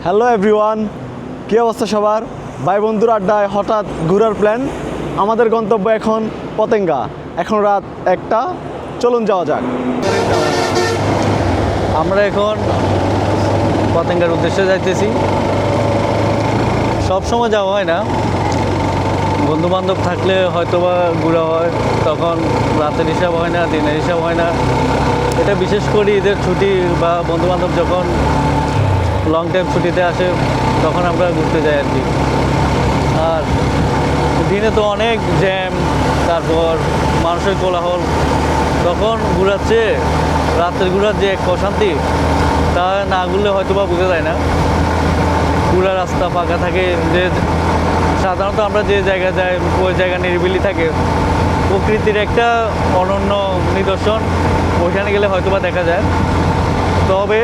Hello everyone, কী অবস্থা সবার? ভাই বন্ধুর আড্ডায় হঠাৎ ঘোরার প্ল্যান। আমাদের গন্তব্য এখন পতেঙ্গা। এখন রাত 1টা, চলুন যাওয়া যাক। আমরা এখন পতেঙ্গার উদ্দেশ্যে যাইতেছি। সব সময় যাওয়া হয় না, বন্ধু বান্ধব থাকলে হয়তো বা ঘোরা হয়, তখন রাতের হিসাব হয় না, দিনের হিসাব হয় না। এটা বিশেষ করে ঈদের ছুটি বা বন্ধু বান্ধব যখন লং টাইম ছুটিতে আসে তখন আমরা ঘুরতে যাই আর কি। আর দিনে তো অনেক জ্যাম, তারপর মানুষের কোলাহল, তখন ঘোরাচ্ছে রাতের ঘোরার যে এক প্রশান্তি তা না ঘুরলে হয়তো বা বোঝা যায় না। পুরা রাস্তা ফাঁকা থাকে, যে সাধারণত আমরা যে জায়গা যাই ওই জায়গা নিরিবিলি থাকে, প্রকৃতির একটা অনন্য নিদর্শন ওইখানে গেলে হয়তো বা দেখা যায়। তবে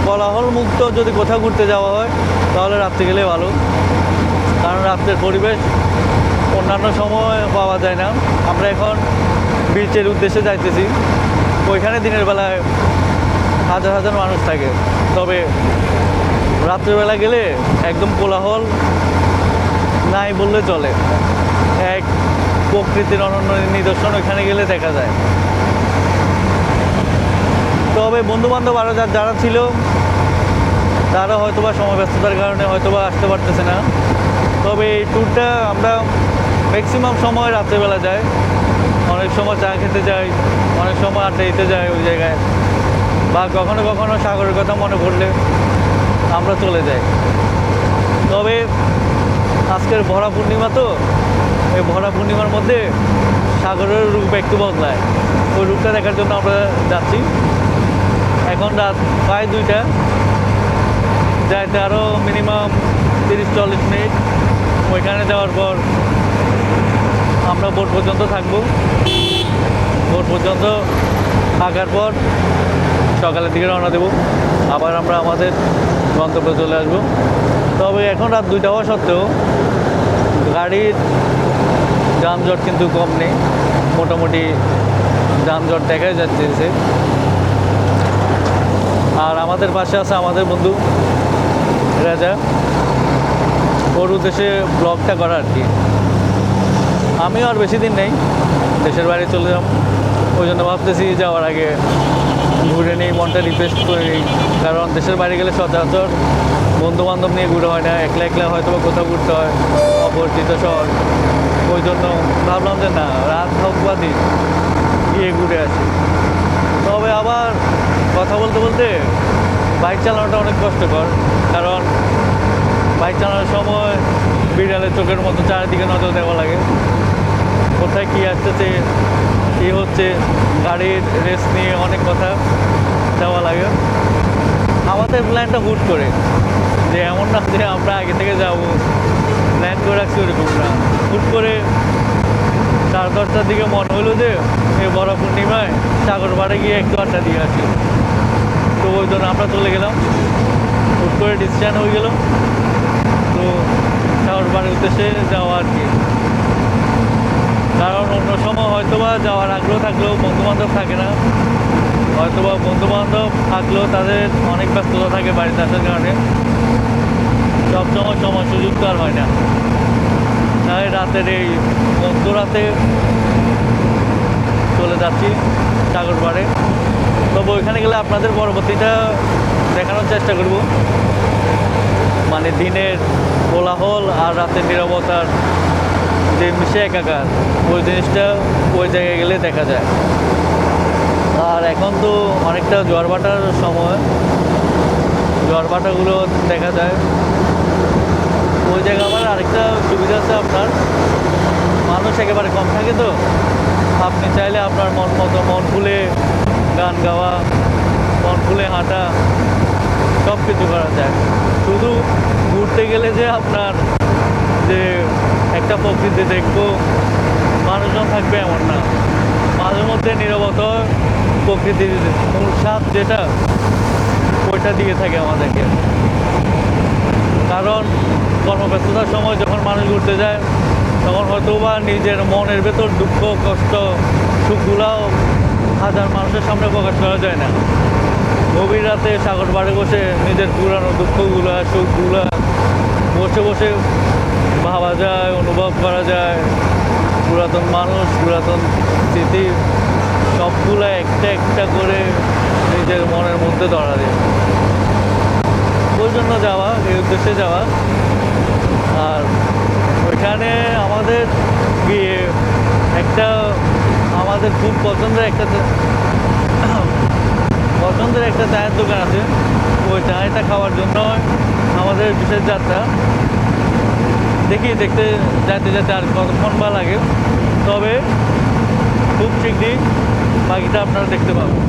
কোলাহল মুক্ত যদি কোথাও ঘুরতে যাওয়া হয় তাহলে রাত্রে গেলে ভালো, কারণ রাত্রের পরিবেশ অন্যান্য সময় পাওয়া যায় না। আমরা এখন বিচের উদ্দেশ্যে যাইতেছি, ওইখানে দিনের বেলায় হাজার হাজার মানুষ থাকে, তবে রাত্রেবেলা গেলে একদম কোলাহল নাই বললে চলে। এক প্রকৃতির অনন্য নিদর্শন ওইখানে গেলে দেখা যায়। তবে বন্ধুবান্ধব আরও যারা ছিল তারা হয়তোবা সময় ব্যস্ততার কারণে হয়তোবা আসতে পারতেছে না। তবে এই ট্যুরটা আমরা ম্যাক্সিমাম সময় রাত্রেবেলা যাই, অনেক সময় চা খেতে যাই, অনেক সময় আড্ডা দিতে যাই ওই জায়গায়, বা কখনো কখনো সাগরের কথা মনে পড়লে আমরা চলে যাই। তবে আজকের ভরা পূর্ণিমা, তো এই ভরা পূর্ণিমার মধ্যে সাগরের রূপ একটু বদলায়, ওই রূপটা দেখার জন্য আমরা যাচ্ছি। এখন রাত প্রায় 2টা, যাইতে আরও মিনিমাম 30-40 মিনিট। ওইখানে যাওয়ার পর আমরা বোট পর্যন্ত থাকবো। বোট পর্যন্ত থাকার পর সকালের দিকে রওনা দেবো, আবার আমরা আমাদের গন্তব্যে চলে আসবো। তবে এখন রাত 2টা হওয়া সত্ত্বেও গাড়ির যানজট কিন্তু কম নেই, মোটামুটি যানজট দেখাই যাচ্ছে। আর আমাদের পাশে আছে আমাদের বন্ধু রাজা, ওর উদ্দেশ্যে ব্লগটা করা আর কি। আমিও আর বেশি দিন নেই, দেশের বাইরে চলে যাব, ওই জন্য ভাবতেছি যাওয়ার আগে ঘুরে নিই, মনটা রিফ্রেশ করে নিই। কারণ দেশের বাইরে গেলে সচরাচর বন্ধু বান্ধব নিয়ে ঘুরে হয় না, একলা একলা হয়তো বা কোথাও ঘুরতে হয়, অপরিচিত শহর। ওই জন্য ভাবলাম যে না, রাত হোক বা দিন গিয়ে ঘুরে আসি। তবে আবার কথা বলতে বলতে বাইক চালানোটা অনেক কষ্টকর, কারণ বাইক চালানোর সময় বিড়ালের চোখের মতো চারিদিকে নজর দেওয়া লাগে, কোথায় কী আসতেছে কী হচ্ছে, গাড়ির রেস নিয়ে অনেক কথা দেওয়া লাগে। আমাদের প্ল্যানটা হুট করে, যে এমন না যে আমরা আগে থেকে যাবো, প্ল্যান করে রাখছি ওরকম না। হুট করে 10:30টার দিকে মনে হলো যে এই বড় পূর্ণিমায় সাগর পাড়ে গিয়ে একটু আড্ডা দিয়ে আসি, তো ওই জন্য আমরা চলে গেলাম। হুট করে ডিসিশন হয়ে গেল, তো সাগর পাড়ের উদ্দেশ্যে যাওয়া আর কি। কারণ অন্য সময় হয়তোবা যাওয়ার আগ্রহ থাকলেও বন্ধুবান্ধব থাকে না, হয়তোবা বন্ধুবান্ধব থাকলেও তাদের অনেক ব্যস্ততা থাকে বাড়িতে আসার কারণে, সবসময় সময় সুযোগ তো আর হয় না। তাই রাতের এই মধ্যরাতে চলে যাচ্ছি সাগর পাড়ে। তবে ওইখানে গেলে আপনাদের পরবর্তীটা দেখানোর চেষ্টা করব, মানে দিনের কোলাহল আর রাতের নীরবতার যে মিশে একাকার, ওই জিনিসটা ওই জায়গায় গেলে দেখা যায়। আর এখন তো অনেকটা জোয়ার ভাটার সময়, জোয়ার ভাটাগুলো দেখা যায়। ওই জায়গায় আবার আরেকটা সুবিধা আছে, আপনার মানুষ একেবারে কম থাকে, তো আপনি চাইলে আপনার মন মতো মন খুলে গান গাওয়া, মন খুলে হাঁটা, সব কিছু করা যায়। শুধু ঘুরতে গেলে যে আপনার যে একটা প্রকৃতি দেখবো, মানুষজন থাকবে এমন না, মাঝে মধ্যে নীরবতা প্রকৃতির মূল স্বাদ যেটা, ওইটা দিয়ে থাকে আমাদেরকে। কারণ কর্মব্যস্ততার সময় যখন মানুষ ঘুরতে যায় তখন হয়তো বা নিজের মনের ভেতর দুঃখ কষ্ট সুখগুলাও হাজার মানুষের সামনে প্রকাশ করা যায় না। গভীর রাতে সাগর পাড়ে বসে নিজের পুরানো দুঃখগুলা সুখগুলা বসে বসে ভাবা যায়, অনুভব করা যায়। পুরাতন মানুষ, পুরাতন স্মৃতি সবগুলা একটা একটা করে নিজের মনের মধ্যে ধরা দেয়। ওই জন্য যাওয়া, এই উদ্দেশ্যে যাওয়া। আর ওইখানে আমাদের গিয়ে একটা আমাদের খুব পছন্দের একটা চায়ের দোকান আছে। ওই চায়টা খাওয়ার জন্য আমাদের বিশেষ যাত্রা। দেখি দেখতে যেতে যেতে আর কতক্ষণ বা লাগে, তবে খুব শীঘ্রই বাকিটা আপনারা দেখতে পাবেন।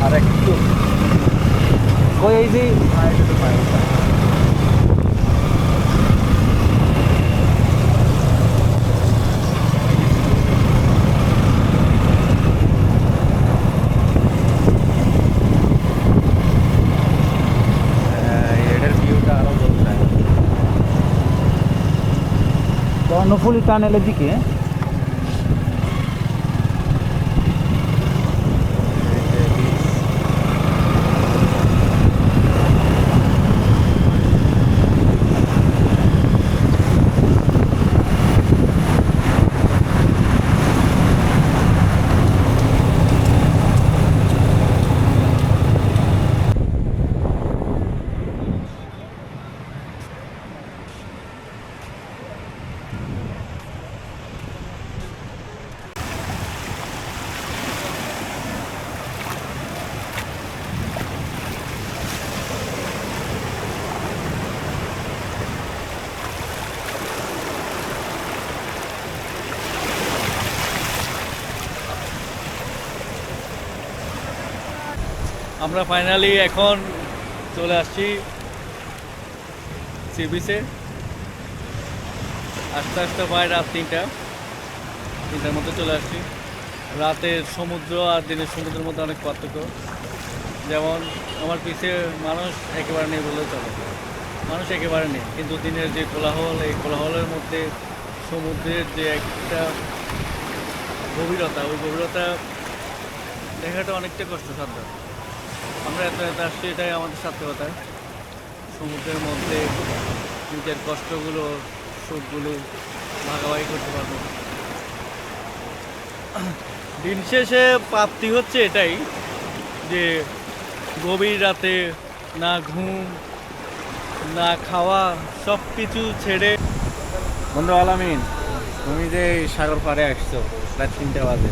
আর একটু কই এই যে এটার ভিউটা আরো বোঝায়। কর্ণফুলী টানেলের দিকে আমরা ফাইনালি এখন চলে আসছি সি বিচে। আস্তে আস্তে প্রায় রাত 3টার মধ্যে চলে আসছি। রাতের সমুদ্র আর দিনের সমুদ্রের মধ্যে অনেক পার্থক্য। যেমন আমার পিছে মানুষ একেবারে নেই বললেও চলে, মানুষ একেবারে নেই, কিন্তু দিনের যে কোলাহল, এই কোলাহলের মধ্যে সমুদ্রের যে একটা গভীরতা, ওই গভীরতা দেখাটা অনেকটা কষ্টসাধ্য। আমরা এত আসছি, এটাই আমাদের সার্থকতা। সমুদ্রের মধ্যে নিজের কষ্টগুলো, সুখগুলো ভাগাভাগি করতে পারবো। দিন শেষে প্রাপ্তি হচ্ছে এটাই যে গভীর রাতে না ঘুম না খাওয়া, সব কিছু ছেড়ে। বন্ধু আলামিন, তুমি যে সাগর পাড়ে আসছো রাত 3টা বাজে,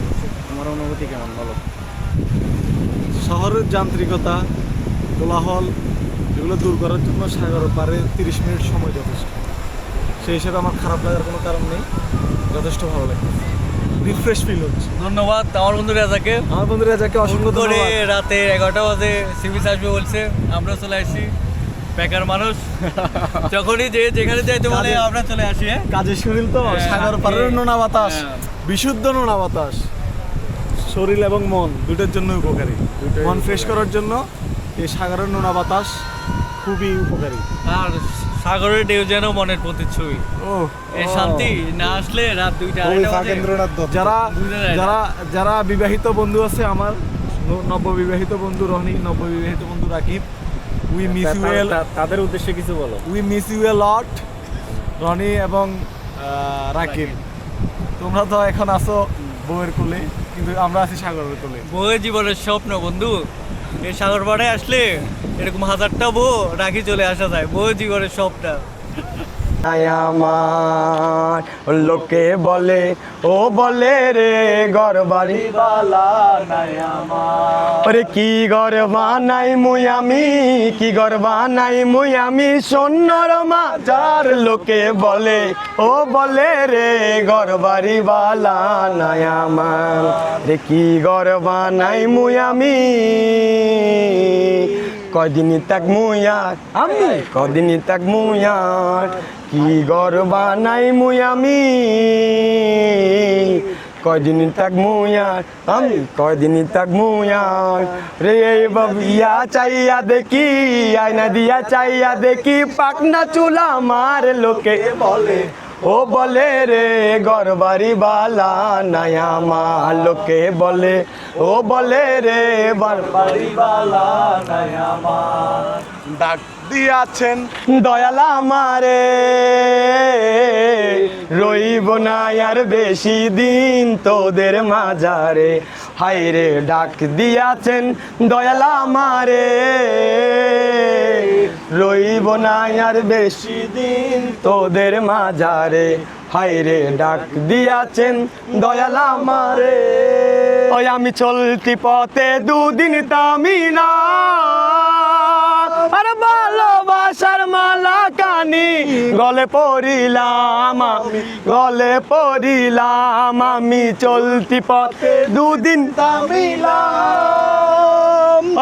তোমার অনুভূতি কেমন বলো? শহরের যান্ত্রিকতা, কোলাহল এগুলো দূর করার জন্য সাগর পাড়ে 30 মিনিট সময় যথেষ্ট। সেই হিসেবে আমার খারাপ লাগার কোনো কারণ নেই, যথেষ্ট ভালো লাগে, রিফ্রেশ ফিল হচ্ছে। ধন্যবাদ আমার বন্ধু রাজাকে। আমার বন্ধু রাজাকে অসংখ্য করে ধন্যবাদ। রাতে 11টা বাজে সি বিচ আসবে বলছে, আমরা চলে আসছি। বেকার মানুষ যখনই যেখানে যাইতে বলে আমরা চলে আসি। কাজের শরীর তো হ্যাঁ, সাগর পাড়ের নোনা বাতাস, হ্যাঁ। বিশুদ্ধ নোনা বাতাস শরীর এবং মন দুটোর জন্য উপকারী। মন ফ্রেশ করার জন্য এই সাগরের নোনা বাতাস খুবই উপকারী। আর সাগরের ঢেউ যেন মনের প্রতিচ্ছবি। ও এই শান্তি না আসলে রাত 2টা 2:30 বাজে। যারা বুঝা যায় না। যারা যারা বিবাহিত বন্ধু আছে, আমার নববিবাহিত বন্ধু রনি, নববিবাহিত বন্ধু রাকিব, উই মিস ইউ তাদের উদ্দেশ্যে কিছু বলো। উই মিস ইউ এ লট। রনি এবং রাকিব, তোমরা তো এখন আছো বউয়ের কোলে, কিন্তু আমরা আছি সাগরের কোলে। বউয়ের জীবনের স্বপ্ন বন্ধু। এই সাগর পাড়ে আসলে এরকম 1000টা বউ রাখি চলে আসা যায়। বউয়ের জীবনের স্বপ্ন। আমার লোকে বলে ও বলে রে ঘর বাড়ি বালা নাই আমার ওরে কি ঘর বানাই মুই আমি কি ঘর বানাই মুই আমি সোনার মাজার লোকে বলে ও বলে রে ঘর বাড়ি বালা নাই আমার রে কি ঘর বানাই মুই আমি কদিনই তাক মুয়ার আমি কদিনই তাক মুয়ার কি ঘর বানাই মুই আমি কদিনই তাক মুয়ার আমি কদিনই তাক মুয়ার রে বাবিয়া চাইয়া দেখি আয়না দিয়া চাইয়া দেখি পাকনা চুলা মার লোকে বলে ও বলে রে ঘর বাড়ি বালা নাই আমার লোকে বলে ও বলে রে ঘর বাড়ি বালা নাই আমার ডাক দিয়াছেন দয়াল আমারে রইব না আর বেশি দিন তোদের মাঝারে হায় রে ডাক দিয়াছেন দয়াল আমারে রইব না আর বেশি দিন তোদের মাঝারে হায় রে ডাক দিয়াছেন দয়াল আমারে ওই আমি চলতি পথে দুদিন তামিনা আর ভালোবাসার মালা কানি গলে পড়িলাম আমি গলে পড়িলাম আমি চলতি পথে দুদিন তামিলাম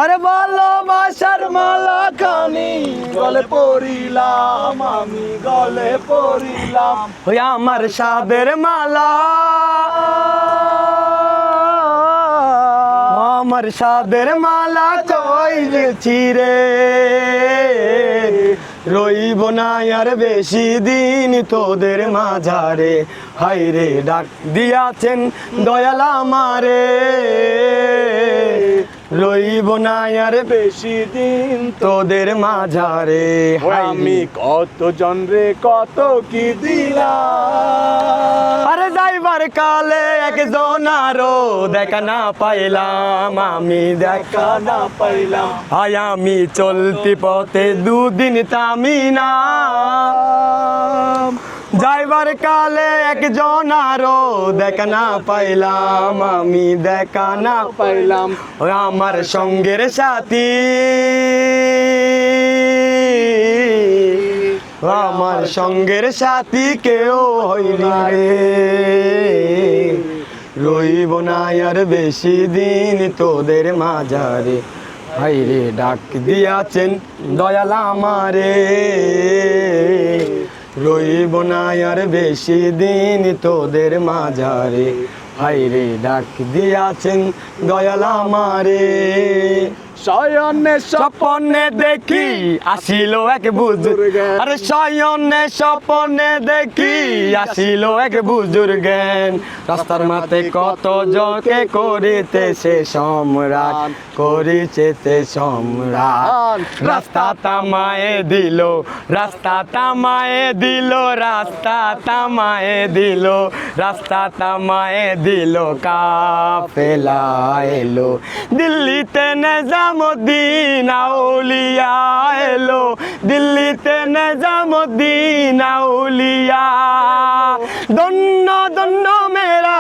আরে ভালোবাসার মালা কানি গলে পড়িলাম আমি গলে পড়িলাম ওই আমার সাদের মালা আমার সাদের মালা কইছি রে রইব না আর বেশি দিন তোদের মাঝারে হায় রে ডাক দিয়াছেন দয়াল আমারে রইব না আর বেশি দিন তোদের মাঝারে আমি কত জন রে কত কি দিলাম আরে যাইবার কালে একজন আরো দেখা না পাইলাম আমি দেখা না পাইলাম হায় আমি চলতি পথে দুদিন তামিনা যাইবার কালে একজন আরো দেখা না পাইলাম আমি দেখা না পাইলাম আমার সঙ্গের সাথী আমার সঙ্গের সাথী কেউ হইলি রে রইব না আর বেশি দিন তোদের মাঝারে হায় রে ডাক দিয়াছেন দয়াল আমারে রইব না আর বেশি দিন তোদের মাঝারে হায় রে ডাক দিয়াছেন দয়াল আমারে শয়নে স্বপনে দেখি আসিল এক বুজুর্গ আরে শয়নে স্বপনে দেখি আসিল এক বুজুর্গ রাস্তার মাঝে কত জকে করিতেছে সম্রাট করিতেছে সম্রাট রাস্তা তামায়ে দিল রাস্তা তামায়ে দিল রাস্তা তামায়ে দিল রাস্তা তামায়ে দিল কাফেলা এলো দিল্লিতে নিজামুদ্দিন আউলিয়া এলো দিল্লিতে নিজামুদ্দিন আউলিয়া দন্ন দন্ন মেরা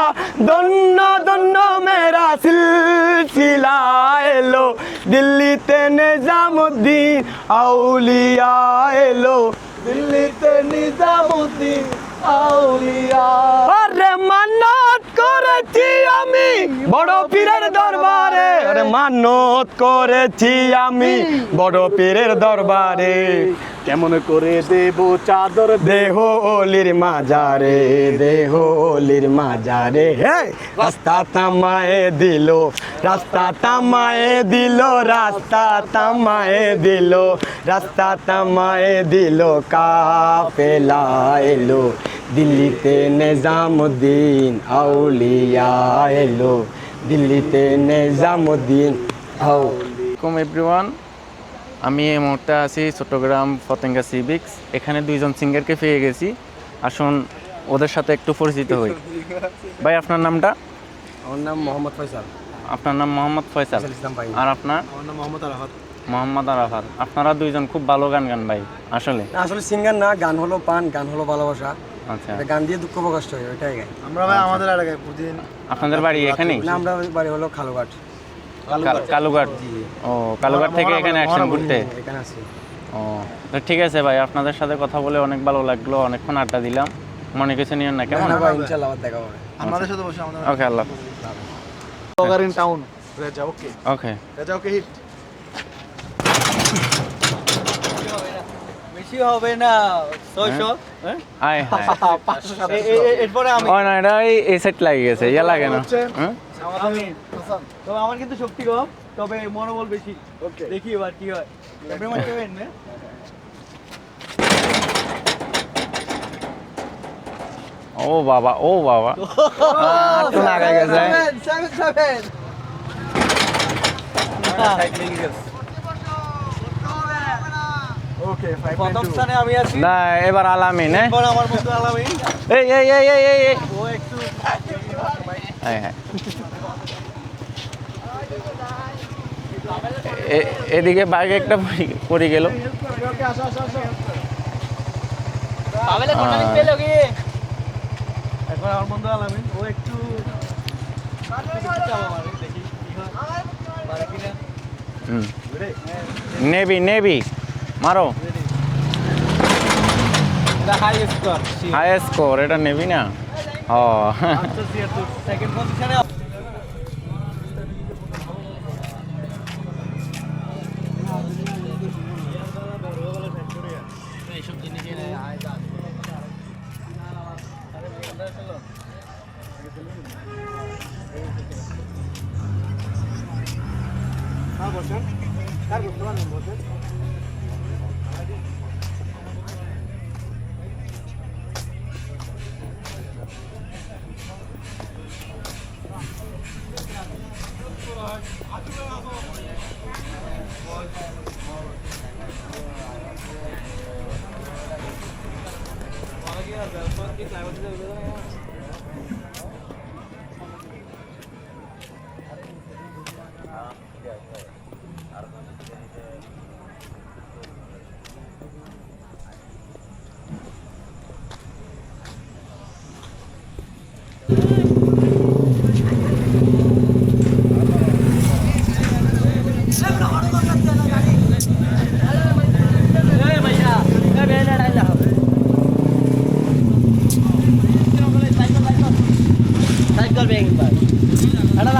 দন্ন দন্ন মেরা সিলসিলা এলো দিল্লিতে নিজামুদ্দিন আউলিয়া এলো দিল্লিতে নিজামুদ্দিন আউলিয়া আরে মানত করেছি আমি বড় পীরের দরবারে আরে মানত করেছি আমি বড় পীরের দরবারে কেমন করে দেব চাদর দেহ ওলির মাজারে দেহ ওলির মাজারে হে রাস্তা তামায়ে দিল রাস্তা তামায়ে দিল রাস্তা তামায়ে দিল রাস্তা তামায়ে দিল কাফেলা এলো দিল্লিতে নিজামুদ্দিন আউলিয়া এলো দিল্লিতে নিজামুদ্দিন আসসালামু এভরিওয়ান আমি এই মুহূর্তে আছি চট্টগ্রাম ফতেঙ্গা সিভিক্স এখানে দুইজন সিঙ্গারকে পেয়ে গেছি আসুন ওদের সাথে একটু পরিচিত হই ভাই আপনার নামটা আমার নাম মোহাম্মদ ফয়সাল আপনার নাম মোহাম্মদ ফয়সাল ইসলাম ভাই আর আপনার আমার নাম মোহাম্মদ আরাফাত মোহাম্মদ আরাফাত। আপনারা দুইজন খুব ভালো গান গান ভাই আসলে। না, আসলে সিঙ্গার না, গান হলো পান, গান হলো ভালোবাসা। আচ্ছা, এটা গান দিয়ে দুঃখ প্রকাশ হয়, ওইটাই গাই। আমরা ভাই আমাদের এলাকায় প্রতিদিন আপনাদের বাড়ি এখানেই? না, আমরা বাড়ি হলো খালুঘাট। কালুঘাট। ও, কালুঘাট থেকে এখানে আসছেন ঘুরতে? এখানে আছি। ও, তো ঠিক আছে ভাই, আপনাদের সাথে কথা বলে অনেক ভালো লাগলো, অনেকক্ষণ আড্ডা দিলাম, মনে কিছু নিয়েন না কেমন? না ভাই, ইনশাআল্লাহ আবার দেখা হবে। আমাদের সাথে বসে আমাদের ওকে, আল্লাহ। Blogger in town Reza. Okay okay, Reza, okay hit. বেশি হবে না 600। আয় হায়। এরপরে আমি ও না, এটা এই সেট লাগিয়ে গেছে, ইয়া লাগে না? হ্যাঁ? তবে আমার কিন্তু শক্তি কম, তবে মনোবল বেশি। ওকে দেখি এবার কি হয়। ক্যামেরাম্যান কেমন না? ও বাবা, ও বাবা, একটু নাগাই গেছে। 7 ওকে প্রথম 5.2 স্থানে আমি আছি। না, এবার আলামিন। হ্যাঁ, এরপর আমার বন্ধু আলামিন। এই এই এই এই এই এই। ও একটু হ্যাঁ হ্যাঁ, এদিকে বাইক একটা পড়ে গেল। ওকে আসো আসো আসো। এখন আমার বন্ধু আলামিন, ও একটু চাপা মারে, দেখি কি হয়, পারে কিনা। নেবি নেবি, মারো। এটা হাই স্কোর। হাই স্কোর, এটা নেবি না? ও, সেকেন্ড পজিশনে। সাইকেল বেঙ্গল এটা